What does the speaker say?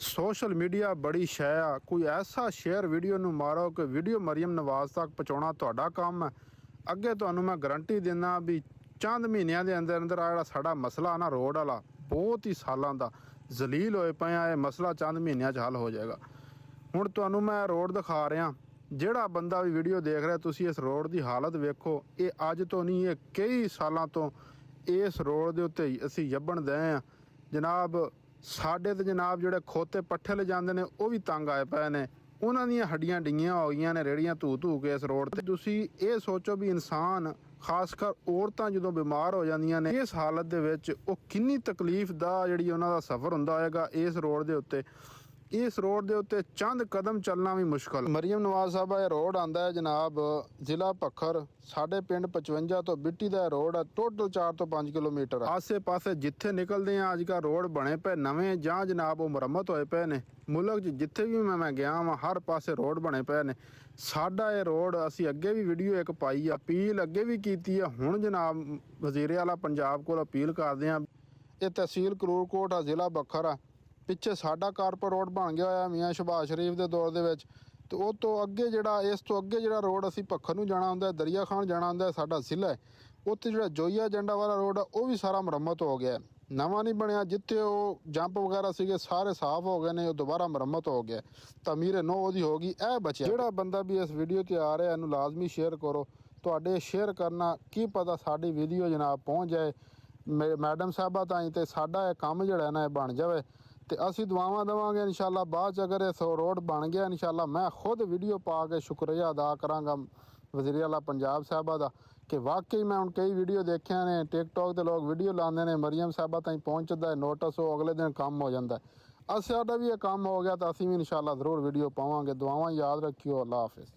Social media बड़ी शै आ, कोई ऐसा शेयर वीडियो नूं मारो कि वीडियो मरियम नवाज तक पहुँचाना तुहाडा काम है। अगे तुहानूं मैं गारंटी दिंदा भी चंद महीनों के अंदर अंदर आ जिहड़ा साडा मसला ना रोड वाला बहुत ही सालों का जलील होए पे आ, मसला चंद महीनों हल हो जाएगा। हुण तुहानूं मैं रोड दिखा रहा, जिहड़ा बंदा भी वीडियो देख रहा तुसीं इस रोड की हालत वेखो। ये अज तो नहीं, ये कई सालों तो इस रोड के उत्ते असीं यब्बण दे आ जनाब। साडे ते जनाब जिहड़े खोते पट्ठे ले जांदे ने वो भी तंग आए पे ने, उन्हां दीयां हड्डियां डिंगियां हो गईयां ने रेड़ियां धू धू के इस रोड ते। तुसीं ये सोचो भी इंसान खासकर औरतां जदों बीमार हो जांदियां ने इस हालत दे विच वो किन्नी तकलीफ दा जिहड़ी उन्हां दा सफ़र हुंदा होएगा इस रोड दे उत्ते। इस रोड के उत्ते चंद कदम चलना भी मुश्किल। मरियम नवाज साहब ये रोड आंदा है जनाब जिला पखर, साढ़े पिंड 55 तो बिट्टी का रोड है। टोटल 4 तो 5 किलोमीटर आसे पासे जिथे निकलते हैं अजकल रोड बने पे नवे जां जनाब वो मुरम्मत होए पे ने। मुल्क जिथे भी मैं गया वहाँ हर पासे रोड बने पे ने। साडा ये रोड असी अगे भी वीडियो एक पाई, अपील अगे भी की है। हुण जनाब वजीरे आला पंजाब को अपील करते हैं। ये तहसील करूरकोट आ, जिला बखर आ। पिछे साडा कारपर रोड बन गया होया मियाँ शहबाज शरीफ के दौर दे विच। तो वो तो अगे जिहड़ा इस तो अगे जिहड़ा रोड असी पखर नूं जाना हुंदा, दरिया खान जाना हुंदा, साडा जिला है उत्थे जिहड़ा जोईया जंडा वाला रोड है वो भी सारा मुरम्मत हो गया, नवां नहीं बनया। जिथे वो जंप वगैरह सीगे सारे साफ हो गए ने, वो दोबारा मुरम्मत हो गया, तमीर नौ ओहदी हो गई। यह बचिया जिहड़ा बंदा भी इस वीडियो ते आ रहा इहनूं लाजमी शेयर करो। तुहाडे शेयर करना की पता साडी वीडियो जनाब पहुँच जाए मैडम साहबा ताईं ते साडा यह काम जिहड़ा ना बन जाए। तो असी दुआवां देवांगे इंशाअल्लाह। बाद अगर इस रोड बन गया इंशाअल्लाह मैं खुद वीडियो पा के शुक्रिया अदा करांगा वज़ीर आला पंजाब साहबा दा कि वाकई मैं हुण कई वीडियो देखे ने टिकटॉक ते लोग वीडियो लाते हैं मरियम साहबा ताईं पहुँचता है नोटिस, वो अगले दिन काम हो जाता है। साडा भी यह काम हो गया तो असी भी इंशाअल्लाह ज़रूर वीडियो पावांगे। दुआवां याद रखियो। अल्लाह हाफिज़।